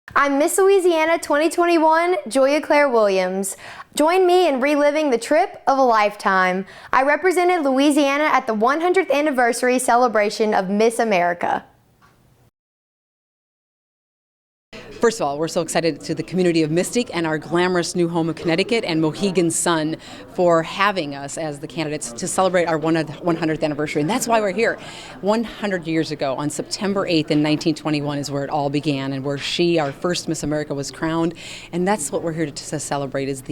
I'm Miss Louisiana 2021, Joya Claire Williams. Join me in reliving the trip of a lifetime. I represented Louisiana at the 100th anniversary celebration of Miss America. First of all, we're so excited to the community of Mystic and our glamorous new home of Connecticut and Mohegan Sun for having us as the candidates to celebrate our 100th anniversary. And that's why we're here. 100 years ago, on September 8th in 1921 is where it all began and where she, our first Miss America, was crowned. And that's what we're here to celebrate is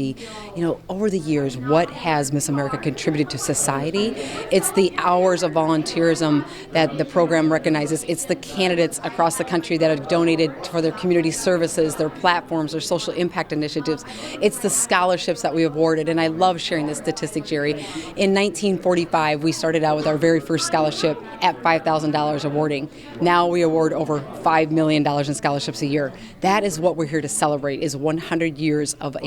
over the years, what has Miss America contributed to society? It's the hours of volunteerism that the program recognizes. It's the candidates across the country that have donated for their community services, their platforms, their social impact initiatives. It's the scholarships that we awarded, and I love sharing this statistic, Jerry. In 1945, we started out with our very first scholarship at $5,000 awarding. Now we award over $5 million in scholarships a year. That is what we're here to celebrate, is 100 years of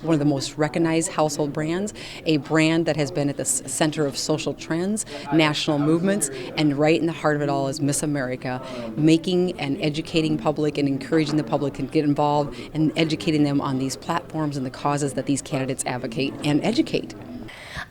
one of the most recognized household brands, a brand that has been at the center of social trends, national movements, and right in the heart of it all is Miss America, making and educating public and encouraging the public to get involved and educating them on these platforms and the causes that these candidates advocate and educate.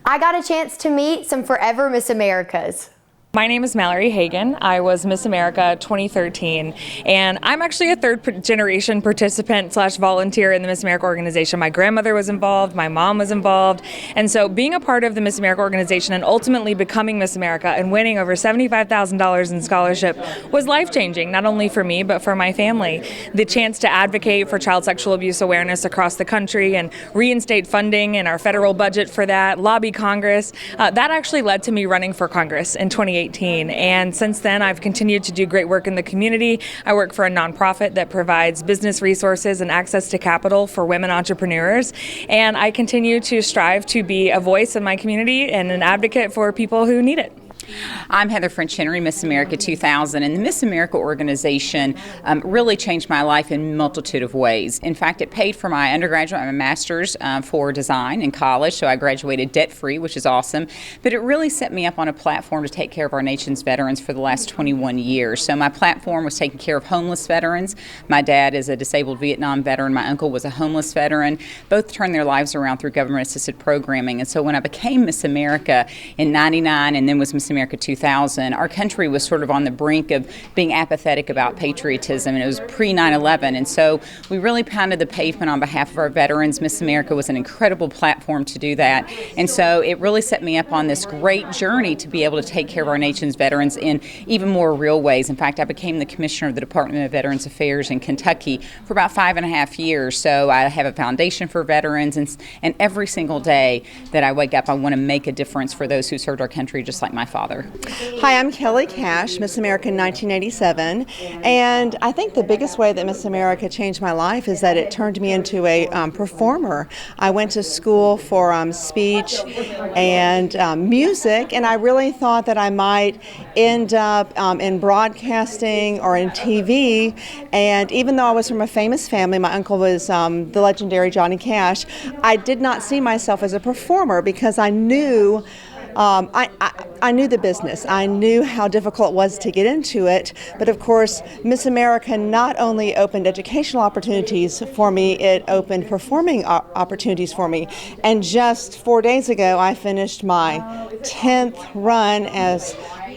I got a chance to meet some forever Miss Americas. My name is Mallory Hagan. I was Miss America 2013, and I'm actually a third-generation participant / volunteer in the Miss America organization. My grandmother was involved, my mom was involved, and so being a part of the Miss America organization and ultimately becoming Miss America and winning over $75,000 in scholarship was life-changing, not only for me, but for my family. The chance to advocate for child sexual abuse awareness across the country and reinstate funding in our federal budget for that, lobby Congress, that actually led to me running for Congress in 2018. And since then, I've continued to do great work in the community. I work for a nonprofit that provides business resources and access to capital for women entrepreneurs. And I continue to strive to be a voice in my community and an advocate for people who need it. I'm Heather French Henry, Miss America 2000, and the Miss America organization really changed my life in a multitude of ways. In fact, it paid for my undergraduate and my master's for design in college, so I graduated debt-free, which is awesome. But it really set me up on a platform to take care of our nation's veterans for the last 21 years. So my platform was taking care of homeless veterans. My dad is a disabled Vietnam veteran. My uncle was a homeless veteran. Both turned their lives around through government-assisted programming. And so when I became Miss America in '99 and then was Miss America 2000, our country was sort of on the brink of being apathetic about patriotism, and it was pre-9/11, and so we really pounded the pavement on behalf of our veterans. Miss America was an incredible platform to do that, and so it really set me up on this great journey to be able to take care of our nation's veterans in even more real ways. In fact, I became the commissioner of the Department of Veterans Affairs in Kentucky for about 5.5 years, so I have a foundation for veterans, and every single day that I wake up, I want to make a difference for those who served our country just like my father. Hi, I'm Kelly Cash, Miss America 1987, and I think the biggest way that Miss America changed my life is that it turned me into a performer. I went to school for speech and music, and I really thought that I might end up in broadcasting or in TV, and even though I was from a famous family, my uncle was the legendary Johnny Cash, I did not see myself as a performer because I knew I knew the business. I knew how difficult it was to get into it, but of course, Miss America not only opened educational opportunities for me, it opened performing opportunities for me. And just 4 days ago, I finished my 10th run as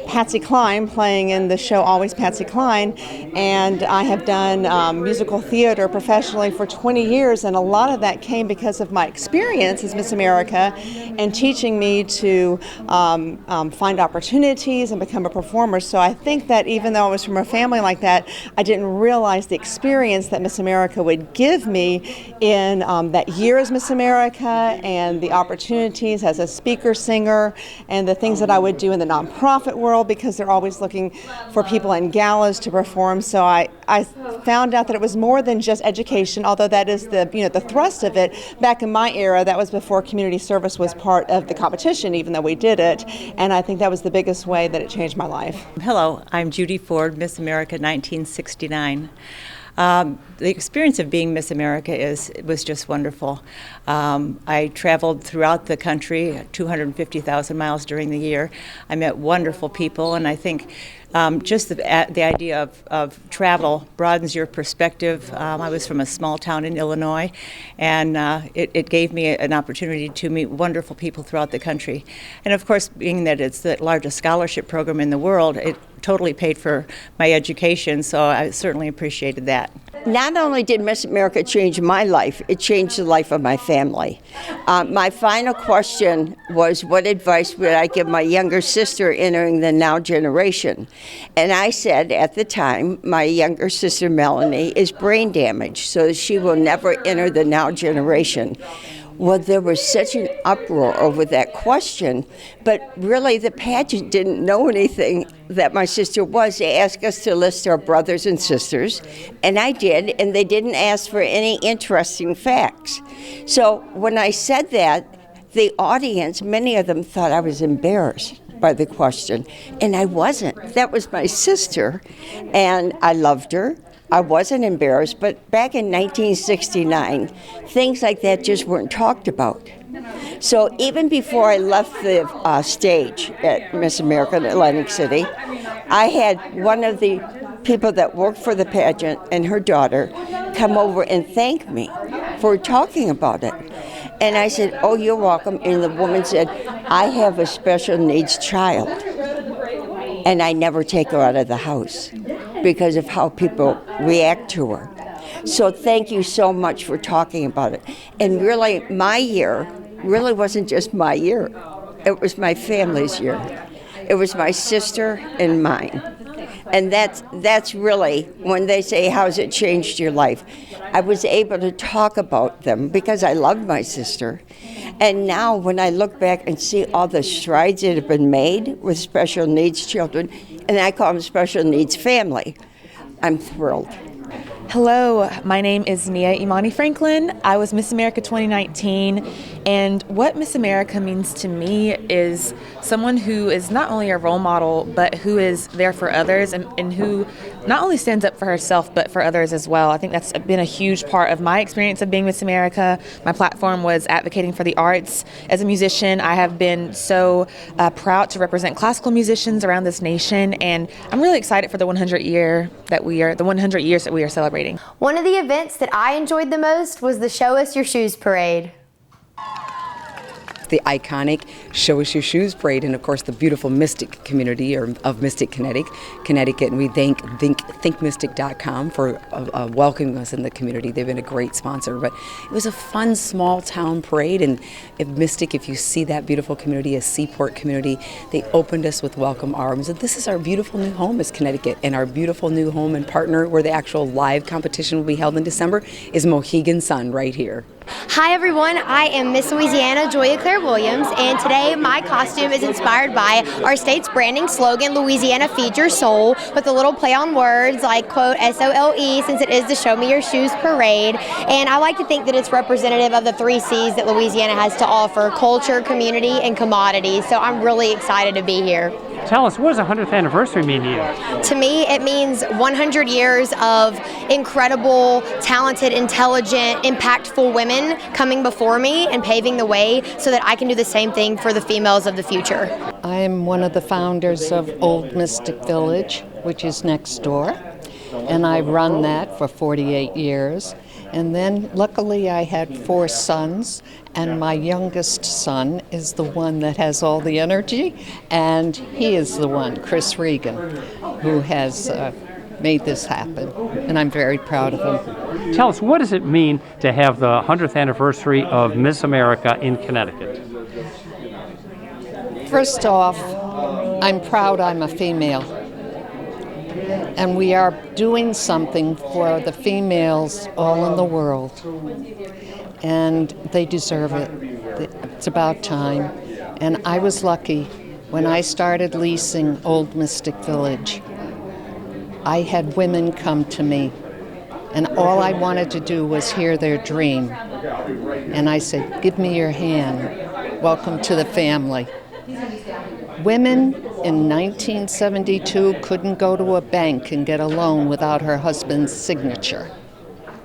Patsy Cline, playing in the show Always Patsy Cline, and I have done musical theater professionally for 20 years, and a lot of that came because of my experience as Miss America and teaching me to find opportunities and become a performer. So I think that even though I was from a family like that, I didn't realize the experience that Miss America would give me in that year as Miss America and the opportunities as a speaker, singer, and the things that I would do in the nonprofit world, because they're always looking for people in galas to perform. So I found out that it was more than just education, although that is the thrust of it. Back in my era, that was before community service was part of the competition, even though we did it. And I think that was the biggest way that it changed my life. Hello, I'm Judy Ford, Miss America 1969. The experience of being Miss America was just wonderful. I traveled throughout the country, 250,000 miles during the year. I met wonderful people, and I think just the idea of travel broadens your perspective. I was from a small town in Illinois, and it gave me an opportunity to meet wonderful people throughout the country. And of course, being that it's the largest scholarship program in the world, it totally paid for my education, so I certainly appreciated that. Not only did Miss America change my life, it changed the life of my family. My final question was, what advice would I give my younger sister entering the now generation? And I said at the time, my younger sister Melanie is brain damaged, so she will never enter the now generation. Well, there was such an uproar over that question, but really the pageant didn't know anything that my sister was. They asked us to list our brothers and sisters, and I did, and they didn't ask for any interesting facts. So when I said that, the audience, many of them thought I was embarrassed by the question, and I wasn't. That was my sister, and I loved her. I wasn't embarrassed, but back in 1969, things like that just weren't talked about. So even before I left the stage at Miss America in Atlantic City, I had one of the people that worked for the pageant and her daughter come over and thank me for talking about it. And I said, "Oh, you're welcome." And the woman said, "I have a special needs child, and I never take her out of the house because of how people react to her. So thank you so much for talking about it." And really, my year really wasn't just my year. It was my family's year. It was my sister and mine. And that's really, when they say, how's it changed your life? I was able to talk about them because I loved my sister. And now when I look back and see all the strides that have been made with special needs children, and I call them special needs family, I'm thrilled. Hello, my name is Nia Imani Franklin. I was Miss America 2019, and what Miss America means to me is someone who is not only a role model, but who is there for others and who not only stands up for herself, but for others as well. I think that's been a huge part of my experience of being Miss America. My platform was advocating for the arts. As a musician, I have been so proud to represent classical musicians around this nation, and I'm really excited for the 100 years that we are celebrating. One of the events that I enjoyed the most was the Show Us Your Shoes parade. The iconic Show Us Your Shoes parade, and of course the beautiful Mystic community of Mystic, Connecticut, and we thank thinkmystic.com for welcoming us in the community. They've been a great sponsor, but it was a fun small town parade, and if you see that beautiful community, a seaport community, they opened us with welcome arms, and this is our beautiful new home is Connecticut, and our beautiful new home and partner where the actual live competition will be held in December is Mohegan Sun right here. Hi everyone, I am Miss Louisiana Joya Claire Williams, and today my costume is inspired by our state's branding slogan, Louisiana Feed Your Soul, with a little play on words like, quote, SOLE, since it is the Show Me Your Shoes parade. And I like to think that it's representative of the 3 C's that Louisiana has to offer: culture, community, and commodities. So I'm really excited to be here. Tell us, what does the 100th anniversary mean to you? To me, it means 100 years of incredible, talented, intelligent, impactful women coming before me and paving the way so that I can do the same thing for the females of the future. I am one of the founders of Old Mystic Village, which is next door, and I run that for 48 years. And then luckily I had 4 sons, and my youngest son is the one that has all the energy, and he is the one, Chris Regan, who has made this happen, and I'm very proud of him. Tell us, what does it mean to have the 100th anniversary of Miss America in Connecticut? First off, I'm proud I'm a female. And we are doing something for the females all in the world. And they deserve it. It's about time. And I was lucky when I started leasing Old Mystic Village. I had women come to me, and all I wanted to do was hear their dream. And I said, give me your hand. Welcome to the family. Women in 1972 couldn't go to a bank and get a loan without her husband's signature.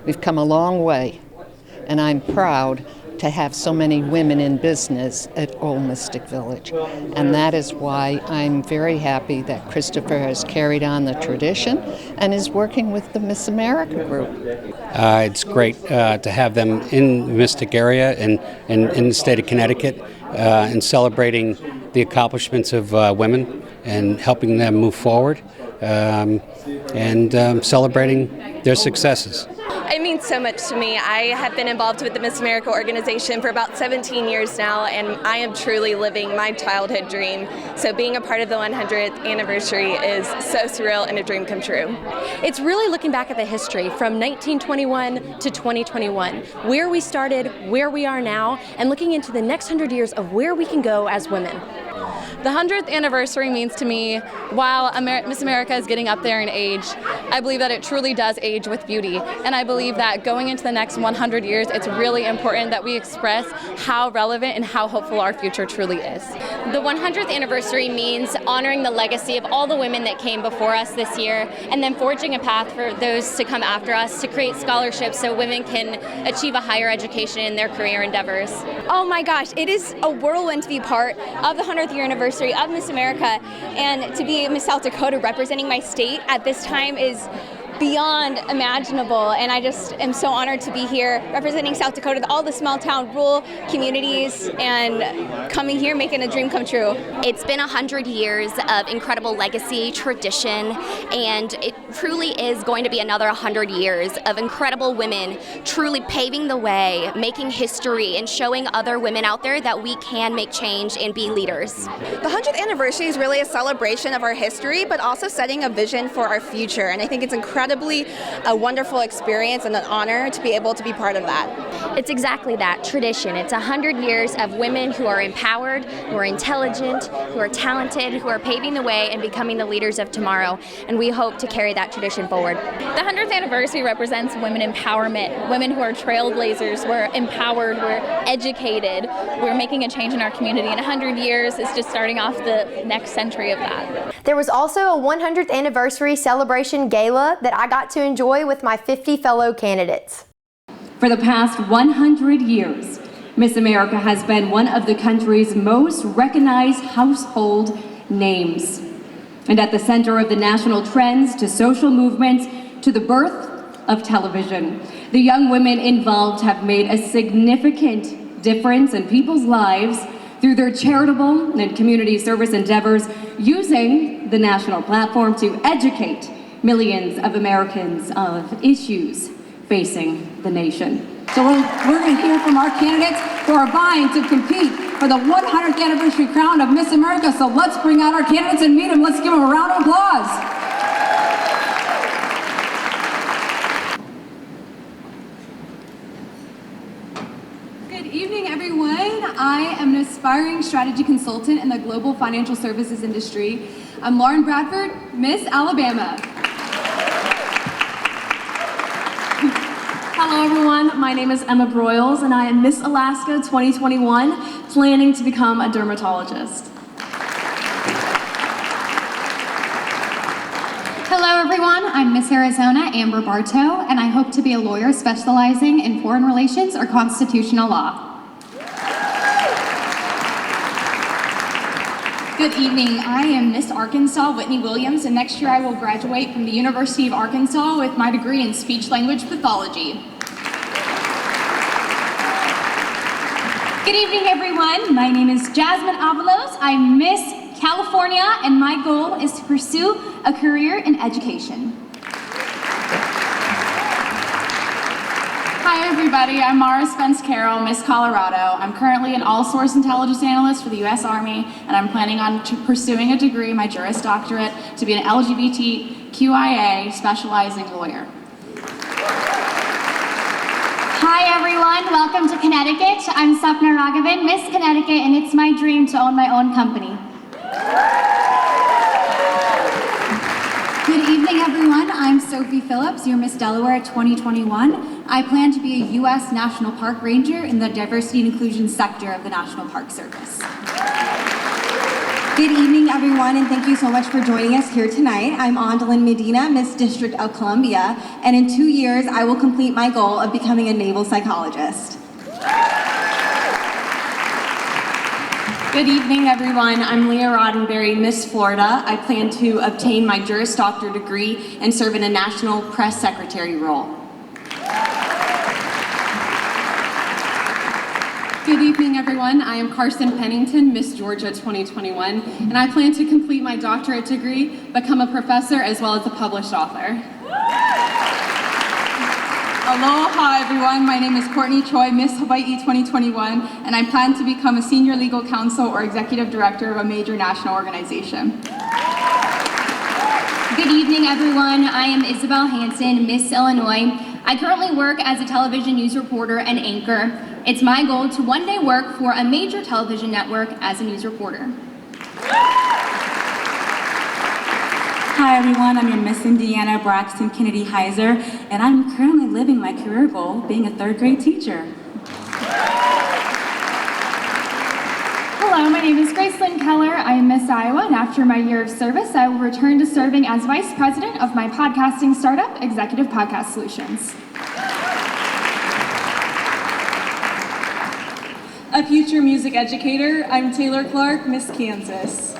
We've come a long way, and I'm proud to have so many women in business at Old Mystic Village. And that is why I'm very happy that Christopher has carried on the tradition and is working with the Miss America group. It's great to have them in the Mystic area and in the state of Connecticut and celebrating the accomplishments of women and helping them move forward and celebrating their successes. It means so much to me. I have been involved with the Miss America organization for about 17 years now, and I am truly living my childhood dream. So being a part of the 100th anniversary is so surreal and a dream come true. It's really looking back at the history from 1921 to 2021, where we started, where we are now, and looking into the next 100 years of where we can go as women. The 100th anniversary means to me, while Miss America is getting up there in age, I believe that it truly does age with beauty. And I believe that going into the next 100 years, it's really important that we express how relevant and how hopeful our future truly is. The 100th anniversary means honoring the legacy of all the women that came before us this year, and then forging a path for those to come after us to create scholarships so women can achieve a higher education in their career endeavors. Oh my gosh, it is a whirlwind to be part of the 100th year anniversary of Miss America, and to be Miss South Dakota representing my state at this time is beyond imaginable, and I just am so honored to be here representing South Dakota, all the small town rural communities, and coming here making a dream come true. It's been 100 years of incredible legacy, tradition, and it truly is going to be another 100 years of incredible women truly paving the way, making history, and showing other women out there that we can make change and be leaders. The 100th anniversary is really a celebration of our history, but also setting a vision for our future, and I think it's incredibly a wonderful experience and an honor to be able to be part of that. It's exactly that, tradition. It's 100 years of women who are empowered, who are intelligent, who are talented, who are paving the way and becoming the leaders of tomorrow, and we hope to carry that tradition forward. The 100th anniversary represents women empowerment, women who are trailblazers, we're empowered, we're educated, we're making a change in our community, and 100 years is just starting off the next century of that. There was also a 100th anniversary celebration gala that I got to enjoy with my 50 fellow candidates. For the past 100 years, Miss America has been one of the country's most recognized household names. And at the center of the national trends to social movements to the birth of television, the young women involved have made a significant difference in people's lives through their charitable and community service endeavors, using the national platform to educate millions of Americans of issues facing the nation. So we're going to hear from our candidates who are vying to compete for the 100th anniversary crown of Miss America. So let's bring out our candidates and meet them. Let's give them a round of applause. Good evening, everyone. I am an aspiring strategy consultant in the global financial services industry. I'm Lauren Bradford, Miss Alabama. Hello everyone, my name is Emma Broyles and I am Miss Alaska 2021, planning to become a dermatologist. Hello everyone, I'm Miss Arizona Amber Bartow and I hope to be a lawyer specializing in foreign relations or constitutional law. Good evening, I am Miss Arkansas Whitney Williams, and next year I will graduate from the University of Arkansas with my degree in speech-language pathology. Good evening everyone, my name is Jasmine Avalos, I'm Miss California and my goal is to pursue a career in education. Hi everybody, I'm Mara Spence Carroll, Miss Colorado. I'm currently an all-source intelligence analyst for the U.S. Army, and I'm planning on pursuing a degree, my Juris Doctorate, to be an LGBTQIA specializing lawyer. Hi everyone, welcome to Connecticut. I'm Sapna Raghavan, Miss Connecticut, and it's my dream to own my own company. Good evening everyone, I'm Sophie Phillips, your Miss Delaware 2021. I plan to be a U.S. National Park Ranger in the Diversity and Inclusion sector of the National Park Service. Good evening, everyone, and thank you so much for joining us here tonight. I'm Andalyn Medina, Miss District of Columbia, and in 2 years, I will complete my goal of becoming a naval psychologist. Good evening, everyone. I'm Leah Roddenberry, Miss Florida. I plan to obtain my Juris Doctor degree and serve in a national press secretary role. Good evening, everyone. I am Carson Pennington, Miss Georgia 2021, and I plan to complete my doctorate degree, become a professor, as well as a published author. Aloha, everyone. My name is Courtney Choi, Miss Hawaii 2021, and I plan to become a senior legal counsel or executive director of a major national organization. Good evening, everyone. I am Isabel Hansen, Miss Illinois. I currently work as a television news reporter and anchor. It's my goal to one day work for a major television network as a news reporter. Hi everyone, I'm your Miss Indiana Braxton Kennedy Heiser, and I'm currently living my career goal, being a third grade teacher. Hello, my name is Grace Lynn Keller. I am Miss Iowa, and after my year of service, I will return to serving as Vice President of my podcasting startup, Executive Podcast Solutions. A future music educator, I'm Taylor Clark, Miss Kansas.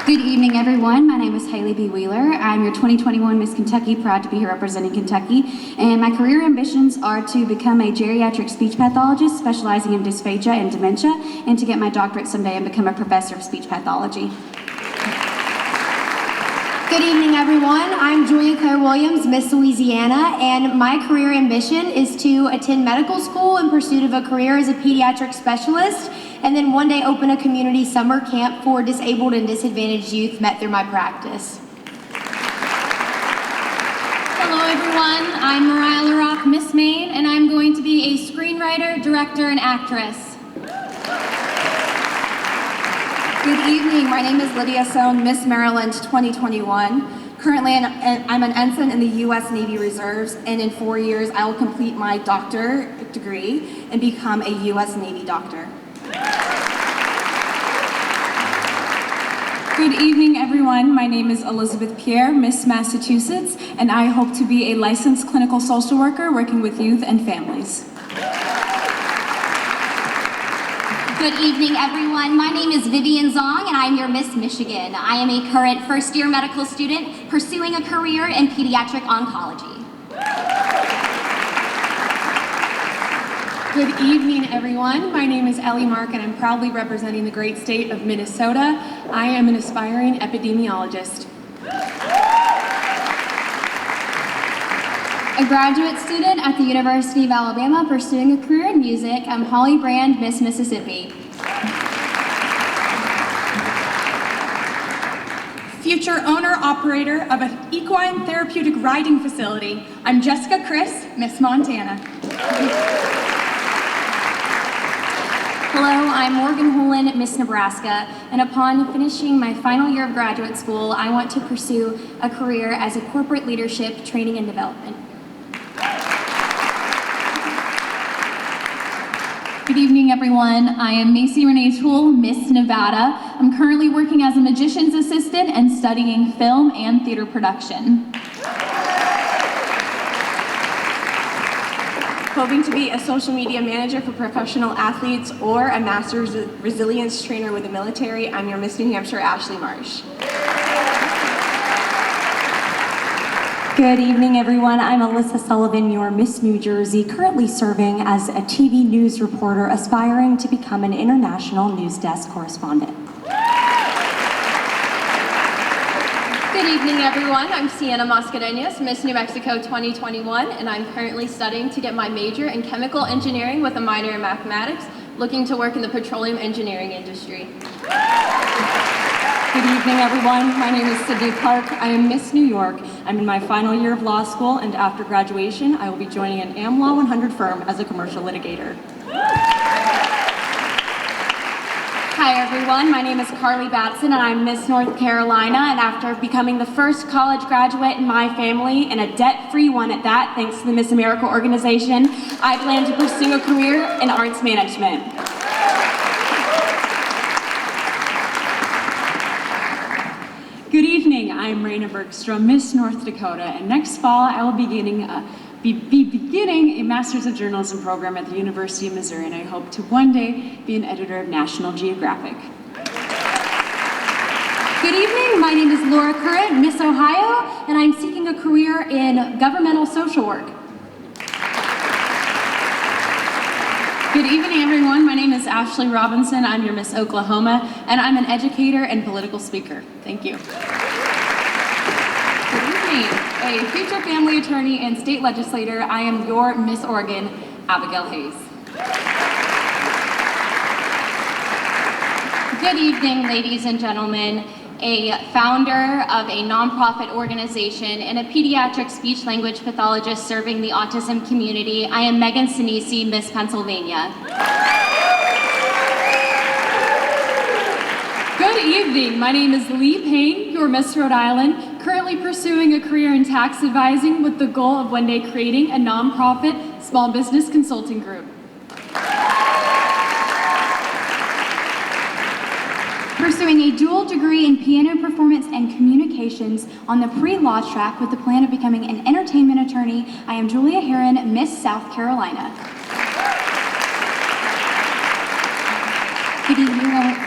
Good evening, everyone. My name is Haley B. Wheeler. I'm your 2021 Miss Kentucky, proud to be here representing Kentucky. And my career ambitions are to become a geriatric speech pathologist specializing in dysphagia and dementia, and to get my doctorate someday and become a professor of speech pathology. Good evening, everyone. I'm Julia Claire Williams, Miss Louisiana, and my career ambition is to attend medical school in pursuit of a career as a pediatric specialist, and then one day open a community summer camp for disabled and disadvantaged youth met through my practice. Hello, everyone. I'm Mariah LaRock, Miss Maine, and I'm going to be a screenwriter, director, and actress. Good evening, my name is Lydia Sohn, Miss Maryland 2021. Currently, I'm an ensign in the U.S. Navy Reserves, and in 4 years, I will complete my doctorate degree and become a U.S. Navy doctor. Good evening, everyone. My name is Elizabeth Pierre, Miss Massachusetts, and I hope to be a licensed clinical social worker working with youth and families. Good evening, everyone. My name is Vivian Zong, and I'm your Miss Michigan. I am a current first-year medical student pursuing a career in pediatric oncology. Good evening, everyone. My name is Ellie Mark, and I'm proudly representing the great state of Minnesota. I am an aspiring epidemiologist. A graduate student at the University of Alabama pursuing a career in music, I'm Holly Brand, Miss Mississippi. Future owner-operator of an equine therapeutic riding facility, I'm Jessica Chris, Miss Montana. Hello, I'm Morgan Holen, Miss Nebraska, and upon finishing my final year of graduate school, I want to pursue a career as a corporate leadership training and development. Good evening, everyone. I am Macy Renee Toole, Miss Nevada. I'm currently working as a magician's assistant and studying film and theater production. Hoping to be a social media manager for professional athletes or a master's resilience trainer with the military, I'm your Miss New Hampshire, Ashley Marsh. Good evening, everyone. I'm Alyssa Sullivan, your Miss New Jersey, currently serving as a TV news reporter, aspiring to become an international news desk correspondent. Good evening, everyone. I'm Sienna Mascareñas, Miss New Mexico 2021, and I'm currently studying to get my major in chemical engineering with a minor in mathematics, looking to work in the petroleum engineering industry. Good evening, everyone. My name is Sydney Park. I am Miss New York. I'm in my final year of law school, and after graduation, I will be joining an AmLaw 100 firm as a commercial litigator. Hi, everyone. My name is Carly Batson, and I'm Miss North Carolina. And after becoming the first college graduate in my family, and a debt-free one at that, thanks to the Miss America organization, I plan to pursue a career in arts management. evening, I'm Raina Bergstrom, Miss North Dakota, and next fall I will be beginning a Master's of Journalism program at the University of Missouri, and I hope to one day be an editor of National Geographic. Good evening, my name is Laura Current, Miss Ohio, and I'm seeking a career in governmental social work. Good evening, everyone. My name is Ashley Robinson. I'm your Miss Oklahoma, and I'm an educator and political speaker. Thank you. Good evening. A future family attorney and state legislator, I am your Miss Oregon, Abigail Hayes. Good evening, ladies and gentlemen. A founder of a nonprofit organization and a pediatric speech-language pathologist serving the autism community, I am Megan Sinisi, Miss Pennsylvania. Good evening. My name is Lee Payne, your Miss Rhode Island, currently pursuing a career in tax advising with the goal of one day creating a nonprofit small business consulting group. Pursuing a dual degree in piano performance and communications on the pre-law track with the plan of becoming an entertainment attorney, I am Julia Heron, Miss South Carolina.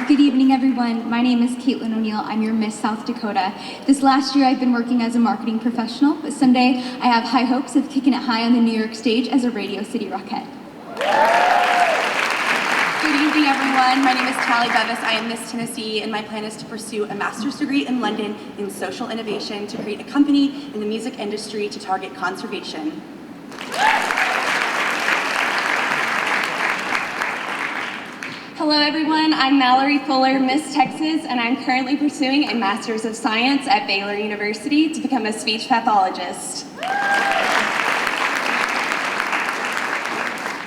Good evening, everyone. My name is Caitlin O'Neill. I'm your Miss South Dakota. This last year, I've been working as a marketing professional, but someday I have high hopes of kicking it high on the New York stage as a Radio City Rockette. Good evening, everyone. My name is Tally Bevis. I am Miss Tennessee, and my plan is to pursue a master's degree in London in social innovation to create a company in the music industry to target conservation. Hello, everyone. I'm Mallory Fuller, Miss Texas, and I'm currently pursuing a Master's of Science at Baylor University to become a speech pathologist.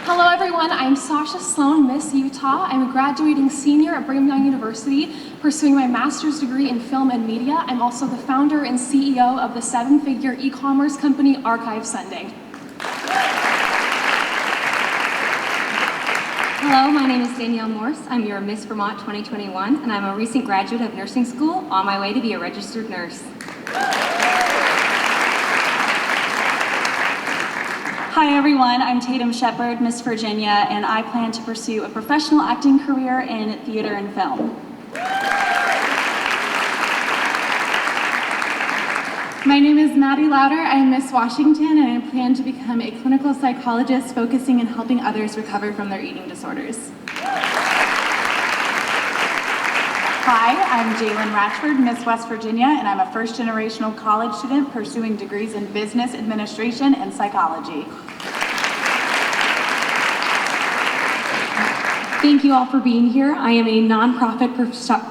Hello, everyone. I'm Sasha Sloan, Miss Utah. I'm a graduating senior at Brigham Young University, pursuing my master's degree in film and media. I'm also the founder and CEO of the seven-figure e-commerce company Archive Sunday. Hello, my name is Danielle Morse. I'm your Miss Vermont 2021, and I'm a recent graduate of nursing school on my way to be a registered nurse. Hi, everyone. I'm Tatum Shepard, Miss Virginia, and I plan to pursue a professional acting career in theater and film. My name is Maddie Louder. I am Miss Washington, and I plan to become a clinical psychologist focusing on helping others recover from their eating disorders. Hi, I'm Jalen Ratchford, Miss West Virginia, and I'm a first-generational college student pursuing degrees in business administration and psychology. Thank you all for being here. I am a nonprofit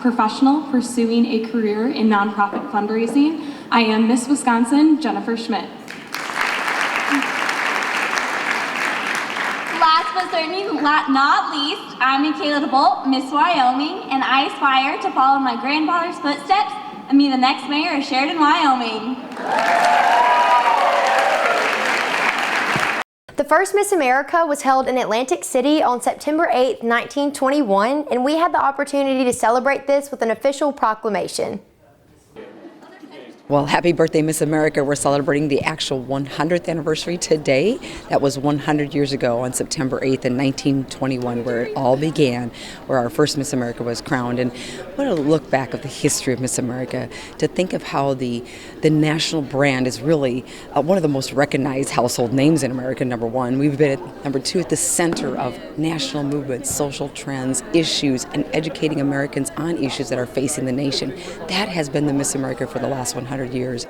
professional pursuing a career in nonprofit fundraising. I am Miss Wisconsin, Jennifer Schmidt. Last but certainly not least, I'm Michaela DeBolt, Miss Wyoming, and I aspire to follow my grandfather's footsteps and be the next mayor of Sheridan, Wyoming. The first Miss America was held in Atlantic City on September 8, 1921, and we had the opportunity to celebrate this with an official proclamation. Well, happy birthday, Miss America. We're celebrating the actual 100th anniversary today. That was 100 years ago on September 8th in 1921, where it all began, where our first Miss America was crowned. And what a look back of the history of Miss America, to think of how the national brand is really one of the most recognized household names in America, number one. We've been, number two, at the center of national movements, social trends, issues, and educating Americans on issues that are facing the nation. That has been the Miss America for the last 100 years.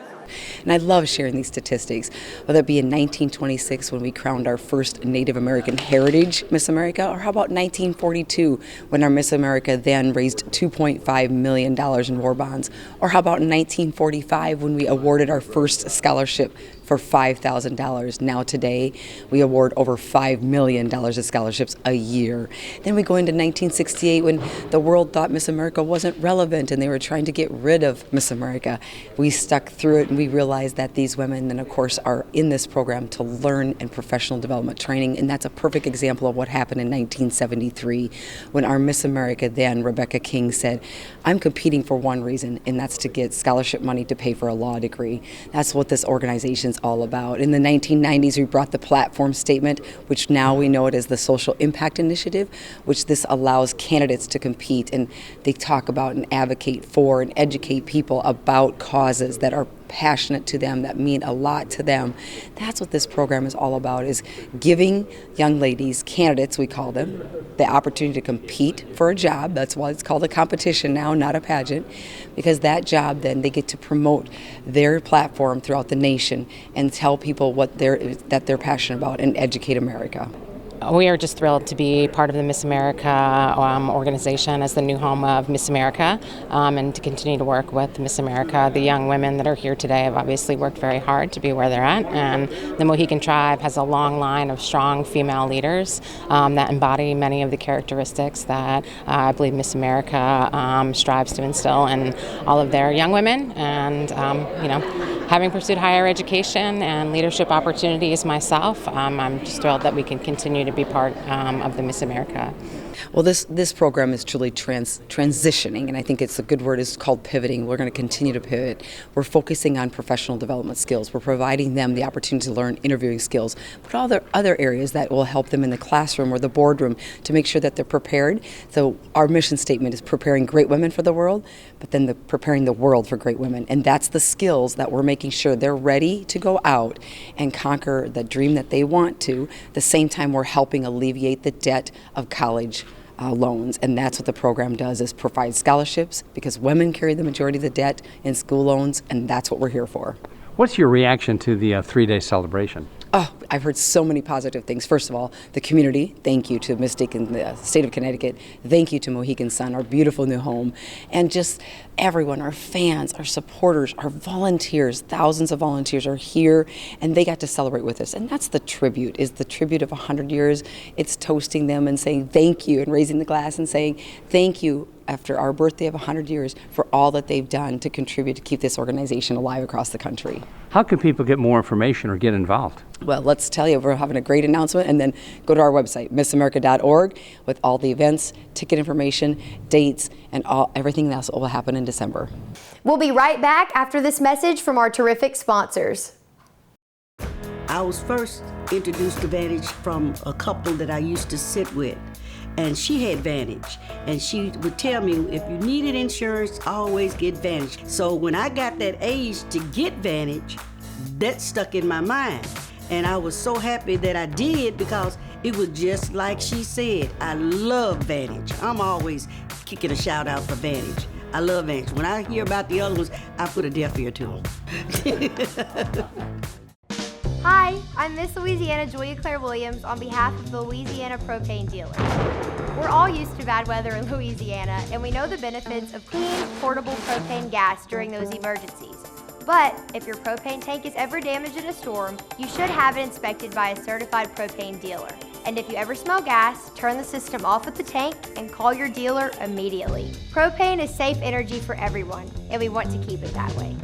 And I love sharing these statistics, whether it be in 1926 when we crowned our first Native American Heritage Miss America, or how about 1942 when our Miss America then raised $2.5 million in war bonds, or how about in 1945 when we awarded our first scholarship for $5,000. Now today, we award over $5 million of scholarships a year. Then we go into 1968 when the world thought Miss America wasn't relevant and they were trying to get rid of Miss America. We stuck through it And we realize that these women then of course are in this program to learn and professional development training, and that's a perfect example of what happened in 1973 when our Miss America then, Rebecca King, said, I'm competing for one reason, and that's to get scholarship money to pay for a law degree. That's what this organization's all about. In the 1990s, we brought the platform statement, which now we know it as the Social Impact Initiative, which this allows candidates to compete, and they talk about and advocate for and educate people about causes that are passionate to them, that mean a lot to them. That's what this program is all about, is giving young ladies, candidates we call them, the opportunity to compete for a job. That's why it's called a competition now, not a pageant, because that job then they get to promote their platform throughout the nation and tell people what that they're passionate about and educate America. We are just thrilled to be part of the Miss America organization as the new home of Miss America, and to continue to work with Miss America. The young women that are here today have obviously worked very hard to be where they're at, and the Mohican tribe has a long line of strong female leaders that embody many of the characteristics that I believe Miss America strives to instill in all of their young women. And having pursued higher education and leadership opportunities myself, I'm just thrilled that we can continue to be part of the Miss America. Well, this program is truly transitioning, and I think it's a good word. It's called pivoting. We're going to continue to pivot. We're focusing on professional development skills. We're providing them the opportunity to learn interviewing skills, but all the other areas that will help them in the classroom or the boardroom to make sure that they're prepared. So our mission statement is preparing great women for the world, but then preparing the world for great women. And that's the skills that we're making sure they're ready to go out and conquer the dream that they want to. At the same time, we're helping alleviate the debt of college loans, and that's what the program does, is provide scholarships, because women carry the majority of the debt in school loans, and that's what we're here for. What's your reaction to the 3-day celebration? Oh, I've heard so many positive things. First of all, the community, thank you to Mystic and the state of Connecticut. Thank you to Mohican Sun, our beautiful new home. And just everyone, our fans, our supporters, our volunteers, thousands of volunteers are here, and they got to celebrate with us. And that's the tribute, is the tribute of 100 years. It's toasting them and saying thank you and raising the glass and saying thank you after our birthday of 100 years for all that they've done to contribute to keep this organization alive across the country. How can people get more information or get involved? Well, let's tell you, we're having a great announcement, and then go to our website, missamerica.org, with all the events, ticket information, dates, and everything else that will happen in December. We'll be right back after this message from our terrific sponsors. I was first introduced to Vantage from a couple that I used to sit with. And she had Vantage, and she would tell me, if you needed insurance, always get Vantage. So when I got that age to get Vantage, that stuck in my mind. And I was so happy that I did, because it was just like she said. I love Vantage. I'm always kicking a shout out for Vantage. I love Vantage. When I hear about the other ones, I put a deaf ear to them. Hi, I'm Miss Louisiana Julia Claire Williams on behalf of the Louisiana Propane Dealers. We're all used to bad weather in Louisiana, and we know the benefits of clean, portable propane gas during those emergencies. But if your propane tank is ever damaged in a storm, you should have it inspected by a certified propane dealer. And if you ever smell gas, turn the system off at the tank and call your dealer immediately. Propane is safe energy for everyone, and we want to keep it that way.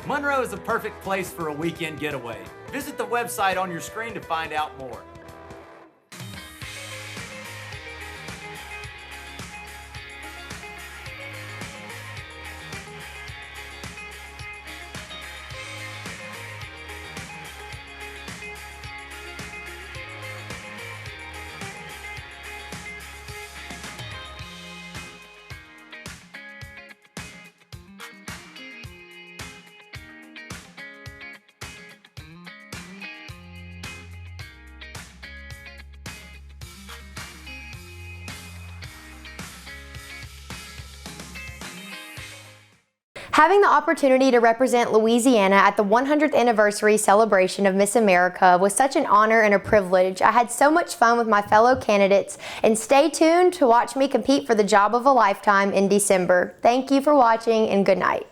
Monroe is a perfect place for a weekend getaway. Visit the website on your screen to find out more. Having the opportunity to represent Louisiana at the 100th anniversary celebration of Miss America was such an honor and a privilege. I had so much fun with my fellow candidates, and stay tuned to watch me compete for the job of a lifetime in December. Thank you for watching, and good night.